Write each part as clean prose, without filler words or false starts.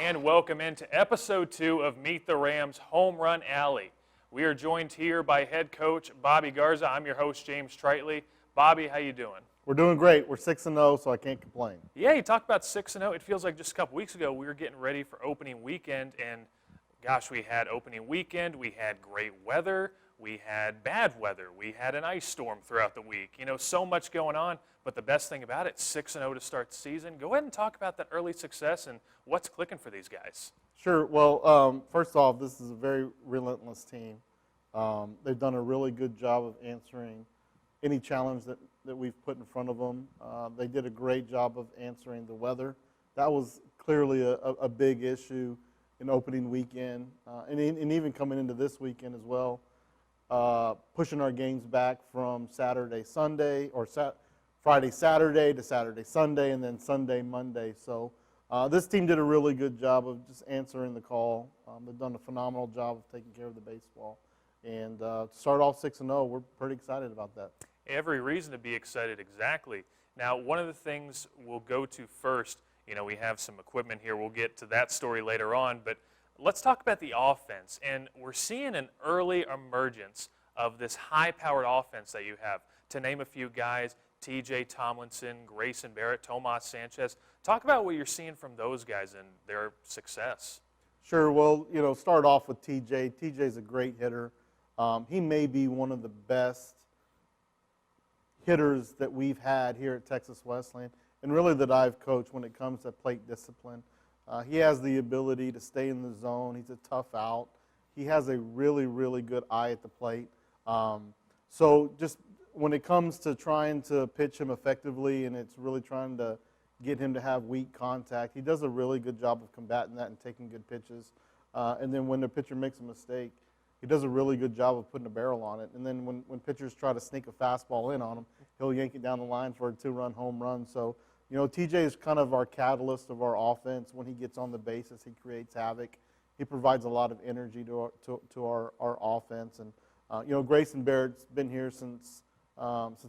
and welcome into episode 2 of Meet the Rams Home Run Alley. We are joined here by head coach Bobby Garza. I'm your host, James Trietley. Bobby, how you doing? We're doing great. We're 6-0, so I can't complain. Yeah, you talked about 6-0. It feels like just a couple weeks ago we were getting ready for opening weekend, and gosh, we had opening weekend. We had great weather. We had bad weather. We had an ice storm throughout the week. You know, so much going on. But the best thing about it, 6-0 to start the season. Go ahead and talk about that early success and what's clicking for these guys. Sure. Well, first off, this is a very relentless team. They've done a really good job of answering any challenge that we've put in front of them. They did a great job of answering the weather. That was clearly a big issue in opening weekend, and even coming into this weekend as well. Pushing our games back from Saturday, Sunday, or Friday, Saturday to Saturday, Sunday, and then Sunday, Monday. So this team did a really good job of just answering the call. They've done a phenomenal job of taking care of the baseball. And to start off 6-0, we're pretty excited about that. Every reason to be excited, exactly. Now, one of the things we'll go to first, you know, we have some equipment here. We'll get to that story later on, but let's talk about the offense. And we're seeing an early emergence of this high-powered offense that you have. To name a few guys, T.J. Tomlinson, Grayson Barrett, Tomas Sanchez. Talk about what you're seeing from those guys and their success. Sure. Well, you know, start off with T.J. T.J.'s a great hitter. He may be one of the best hitters that we've had here at Texas Wesleyan, and really that I've coached when it comes to plate discipline. He has the ability to stay in the zone. He's a tough out. He has a really, really good eye at the plate. So just when it comes to trying to pitch him effectively, and it's really trying to get him to have weak contact, he does a really good job of combating that and taking good pitches. And then when the pitcher makes a mistake, he does a really good job of putting a barrel on it. And then when pitchers try to sneak a fastball in on him, he'll yank it down the line for a 2-run home run. So, you know, TJ is kind of our catalyst of our offense. When he gets on the bases, he creates havoc. He provides a lot of energy to our offense. And, you know, Grayson Barrett's been here since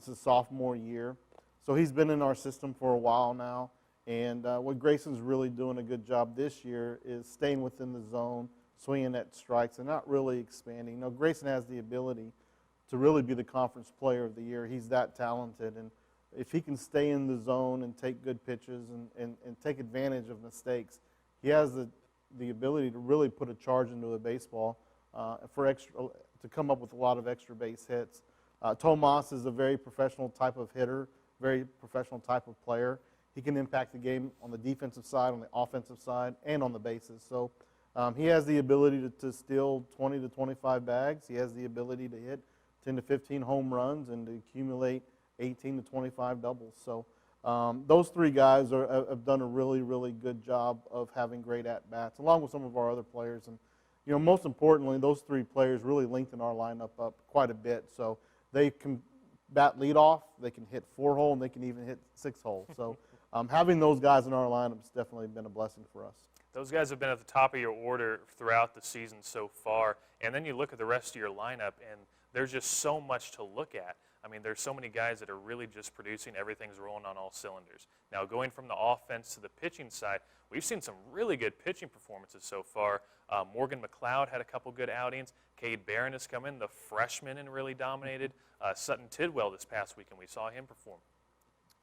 his sophomore year. So he's been in our system for a while now. And what Grayson's really doing a good job this year is staying within the zone, swinging at strikes, and not really expanding. Now, Grayson has the ability to really be the conference player of the year. He's that talented. And if he can stay in the zone and take good pitches and take advantage of mistakes, he has the ability to really put a charge into a baseball to come up with a lot of extra base hits. Tomas is a very professional type of hitter, very professional type of player. He can impact the game on the defensive side, on the offensive side, and on the bases. So he has the ability to steal 20 to 25 bags. He has the ability to hit 10 to 15 home runs and to accumulate 18 to 25 doubles. So those three guys have done a really, really good job of having great at-bats, along with some of our other players. And, you know, most importantly, those three players really lengthen our lineup up quite a bit. So they can bat leadoff, they can hit 4-hole, and they can even hit 6-hole. So having those guys in our lineup has definitely been a blessing for us. Those guys have been at the top of your order throughout the season so far. And then you look at the rest of your lineup, and there's just so much to look at. I mean, there's so many guys that are really just producing. Everything's rolling on all cylinders. Now, going from the offense to the pitching side, we've seen some really good pitching performances so far. Morgan McLeod had a couple good outings. Cade Barron has come in, the freshman, and really dominated. Sutton Tidwell this past weekend, we saw him perform.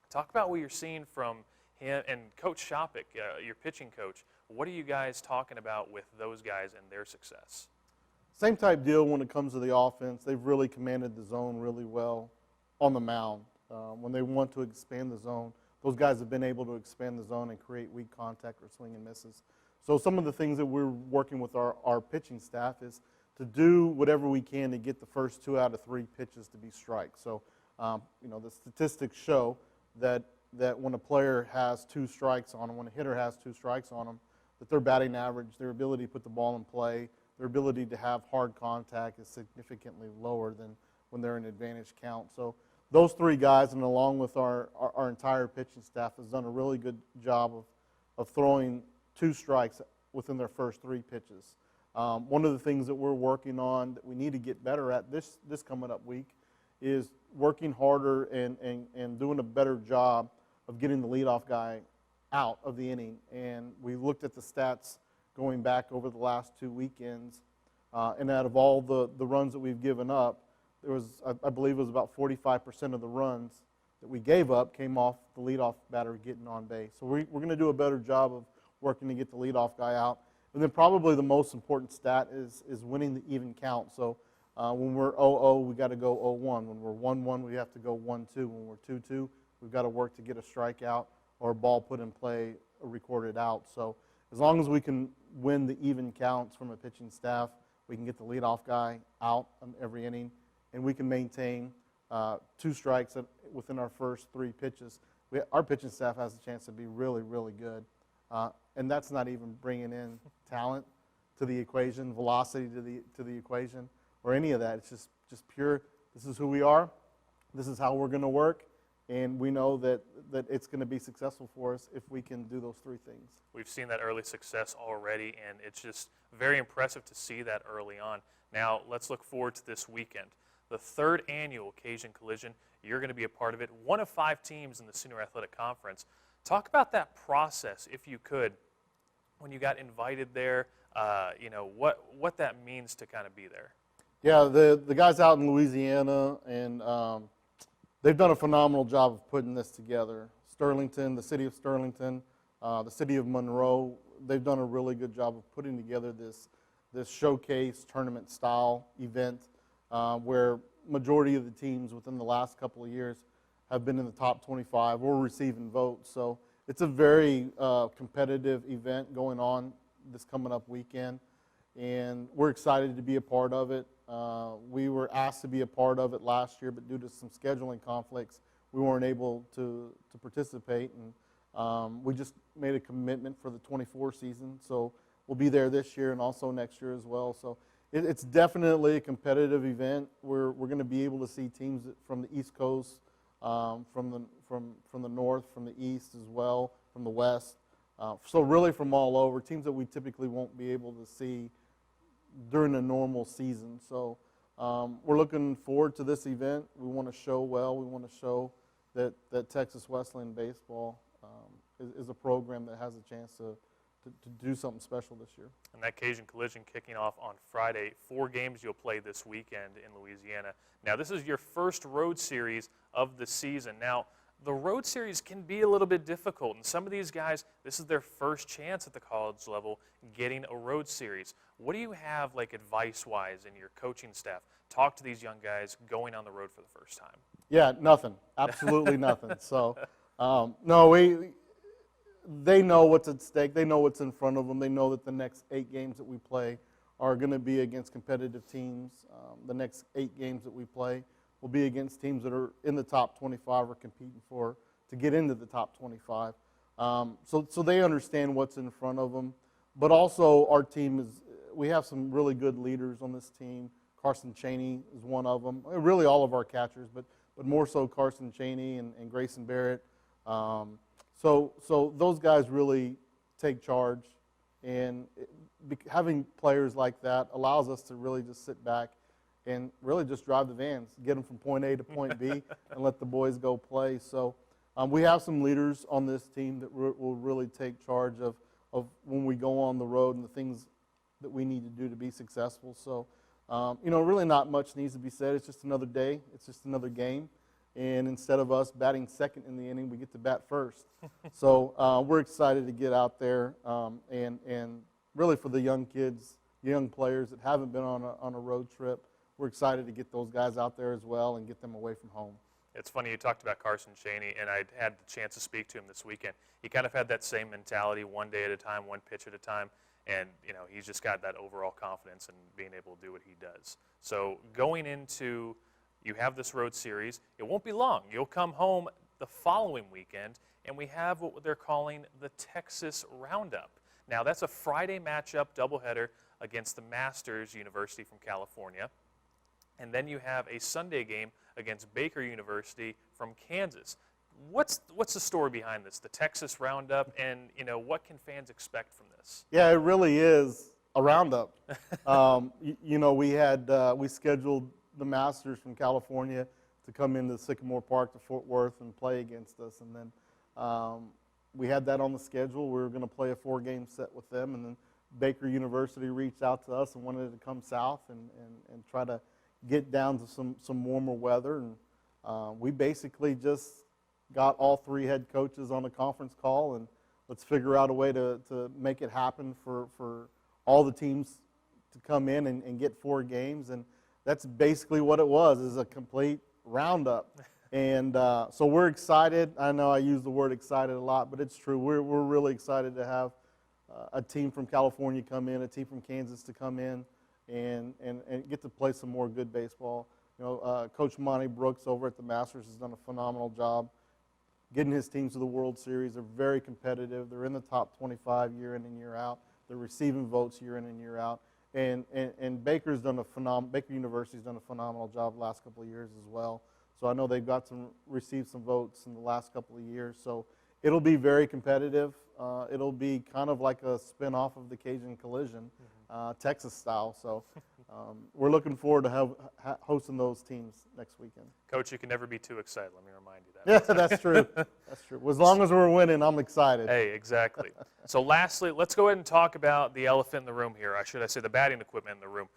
Talk about what you're seeing from him and Coach Shopik, your pitching coach. What are you guys talking about with those guys and their success? Same type deal when it comes to the offense. They've really commanded the zone really well on the mound. When they want to expand the zone, those guys have been able to expand the zone and create weak contact or swing and misses. So some of the things that we're working with our pitching staff is to do whatever we can to get the first 2 out of 3 pitches to be strikes. So, you know, the statistics show that when a player has 2 strikes on them, when a hitter has 2 strikes on them, that their batting average, their ability to put the ball in play, their ability to have hard contact is significantly lower than when they're in advantage count. So those 3 guys, and along with our entire pitching staff, has done a really good job of throwing 2 strikes within their first 3 pitches. One of the things that we're working on that we need to get better at this coming up week is working harder and doing a better job of getting the leadoff guy out of the inning. And we looked at the stats going back over the last 2 weekends. And out of all the runs that we've given up, there was, I believe it was about 45% of the runs that we gave up came off the leadoff batter getting on base. So we're going to do a better job of working to get the leadoff guy out. And then probably the most important stat is winning the even count. So when we're 0-0, we got to go 0-1. When we're 1-1, we have to go 1-2. When we're 2-2, we've got to work to get a strikeout or a ball put in play or recorded out. So as long as we can win the even counts from a pitching staff, we can get the leadoff guy out on every inning, and we can maintain 2 strikes within our first 3 pitches. Our pitching staff has a chance to be really, really good. And that's not even bringing in talent to the equation, velocity to the equation, or any of that. It's just pure, this is who we are, this is how we're going to work, and we know that it's going to be successful for us if we can do those 3 things. We've seen that early success already, and it's just very impressive to see that early on. Now, let's look forward to this weekend. The 3rd annual Cajun Collision. You're going to be a part of it. 1 of 5 teams in the Sooner Athletic Conference. Talk about that process, if you could, when you got invited there, what that means to kind of be there. Yeah, the guys out in Louisiana, and they've done a phenomenal job of putting this together. Sterlington, the city of Sterlington, the city of Monroe, they've done a really good job of putting together this showcase tournament style event where majority of the teams within the last couple of years have been in the top 25 or receiving votes. So it's a very competitive event going on this coming up weekend, and we're excited to be a part of it. We were asked to be a part of it last year, but due to some scheduling conflicts, we weren't able to participate, and we just made a commitment for the 24 season. So we'll be there this year and also next year as well. So it's definitely a competitive event. We're going to be able to see teams from the East Coast, from the north, from the east as well, from the west. So really from all over, teams that we typically won't be able to see during a normal season. So we're looking forward to this event. We want to show well. We want to show that Texas Wesleyan baseball is a program that has a chance to do something special this year. And that Cajun Collision kicking off on Friday. 4 games you'll play this weekend in Louisiana. Now, this is your first road series of the season. Now, the road series can be a little bit difficult, and some of these guys, this is their first chance at the college level getting a road series. What do you have, like, advice-wise in your coaching staff? Talk to these young guys going on the road for the first time. Yeah, nothing. Absolutely nothing. So, no, they know what's at stake. They know what's in front of them. They know that the next 8 games that we play are going to be against competitive teams. The next 8 games that we play will be against teams that are in the top 25 or competing to get into the top 25. So they understand what's in front of them. But also our team we have some really good leaders on this team. Carson Chaney is one of them. Really all of our catchers, but more so Carson Chaney and Grayson Barrett. So those guys really take charge, and having players like that allows us to really just sit back and really just drive the vans, get them from point A to point B, and let the boys go play. So we have some leaders on this team that will really take charge of when we go on the road and the things that we need to do to be successful. So, really not much needs to be said. It's just another day. It's just another game. And instead of us batting second in the inning, we get to bat first. So we're excited to get out there and really for the young kids, young players that haven't been on a road trip, we're excited to get those guys out there as well and get them away from home. It's funny, you talked about Carson Chaney, and I had the chance to speak to him this weekend. He kind of had that same mentality, one day at a time, one pitch at a time, and he's just got that overall confidence in being able to do what he does. So going into, you have this road series, it won't be long. You'll come home the following weekend, and we have what they're calling the Texas Roundup. Now, that's a Friday matchup, doubleheader, against the Masters University from California. And then you have a Sunday game against Baker University from Kansas. What's the story behind this, the Texas Roundup, and what can fans expect from this? Yeah, it really is a roundup. We scheduled the Masters from California to come into Sycamore Park to Fort Worth and play against us, and then we had that on the schedule. We were going to play a 4-game set with them, and then Baker University reached out to us and wanted to come south and try to get down to some warmer weather. And we basically just got all 3 head coaches on a conference call, and let's figure out a way to make it happen for all the teams to come in and get 4 games. And that's basically what it was, is a complete roundup. And so we're excited. I know I use the word excited a lot, but it's true. We're really excited to have a team from California come in, a team from Kansas to come in, and get to play some more good baseball. Coach Monty Brooks over at the Masters has done a phenomenal job getting his teams to the World Series. They're very competitive. They're in the top 25 year in and year out. They're receiving votes year in and year out. And Baker University's done a phenomenal job the last couple of years as well. So I know they've received some votes in the last couple of years. So it'll be very competitive. It'll be kind of like a spin-off of the Cajun Collision, Texas style. So we're looking forward to hosting those teams next weekend. Coach, you can never be too excited. Let me remind you that. Yeah, that's true. That's true. As long as we're winning, I'm excited. Hey, exactly. So lastly, let's go ahead and talk about the elephant in the room here. Or should I say the batting equipment in the room?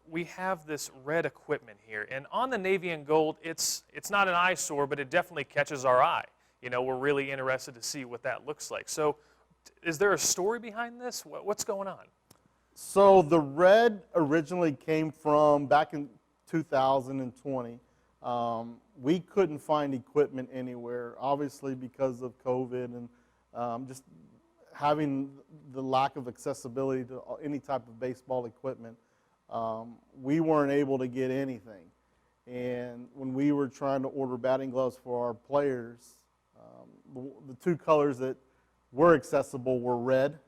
We have this red equipment here, and on the navy and gold, it's not an eyesore, but it definitely catches our eye. We're really interested to see what that looks like. So is there a story behind this? What's going on? So the red originally came from back in 2020. We couldn't find equipment anywhere, obviously because of COVID and just having the lack of accessibility to any type of baseball equipment. We weren't able to get anything. And when we were trying to order batting gloves for our players, the 2 colors that were accessible were red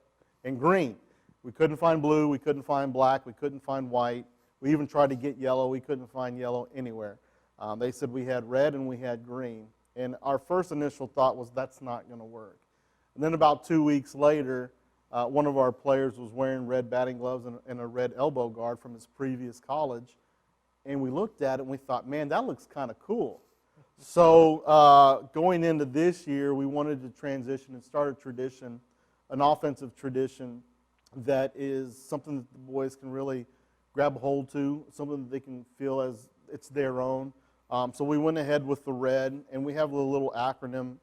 and green. We couldn't find blue, we couldn't find black, we couldn't find white. We even tried to get yellow, we couldn't find yellow anywhere. They said we had red and we had green. And our first initial thought was that's not going to work. And then about 2 weeks later, one of our players was wearing red batting gloves and a red elbow guard from his previous college. And we looked at it and we thought, man, that looks kind of cool. So going into this year, we wanted to transition and start a tradition, an offensive tradition that is something that the boys can really grab a hold to, something that they can feel as it's their own. So we went ahead with the red, and we have a little acronym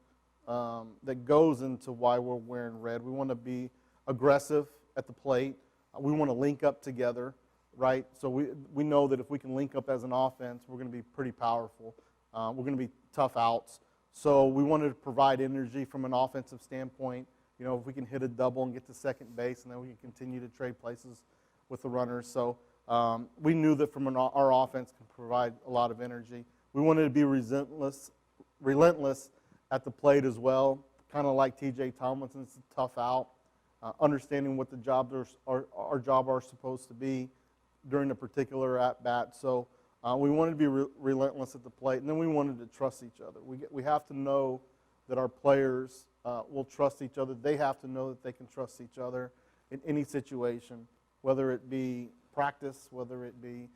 that goes into why we're wearing red. We want to be aggressive at the plate. We want to link up together, right? So we know that if we can link up as an offense, we're going to be pretty powerful. We're going to be tough outs. So we wanted to provide energy from an offensive standpoint. If we can hit a double and get to second base, and then we can continue to trade places with the runners. So we knew that from our offense can provide a lot of energy. We wanted to be relentless at the plate as well, kind of like T.J. Tomlinson's tough out, understanding what the our job are supposed to be during a particular at-bat. So we wanted to be relentless at the plate, and then we wanted to trust each other. We have to know that our players will trust each other. They have to know that they can trust each other in any situation, whether it be practice, whether it be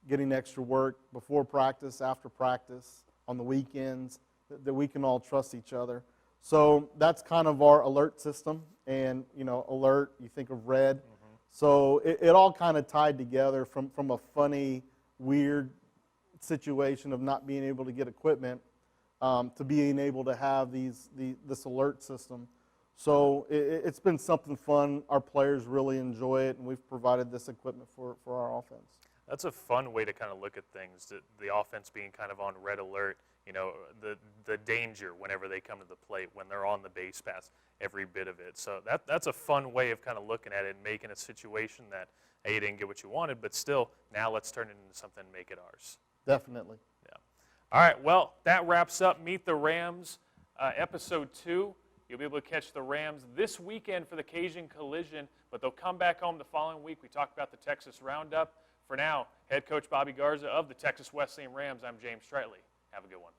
getting extra work before practice, after practice, on the weekends, that we can all trust each other. So that's kind of our alert system. And, alert, you think of red. Mm-hmm. So it all kind of tied together from a funny, weird situation of not being able to get equipment to being able to have this alert system. So it's been something fun. Our players really enjoy it, and we've provided this equipment for our offense. That's a fun way to kind of look at things, the offense being kind of on red alert, the danger whenever they come to the plate, when they're on the base paths, every bit of it. So that's a fun way of kind of looking at it and making a situation that, hey, you didn't get what you wanted, but still, now let's turn it into something and make it ours. Definitely. Yeah. All right, well, that wraps up Meet the Rams, Episode 2. You'll be able to catch the Rams this weekend for the Cajun Collision, but they'll come back home the following week. We talked about the Texas Roundup. For now, head coach Bobby Garza of the Texas Wesleyan Rams, I'm James Trietley. Have a good one.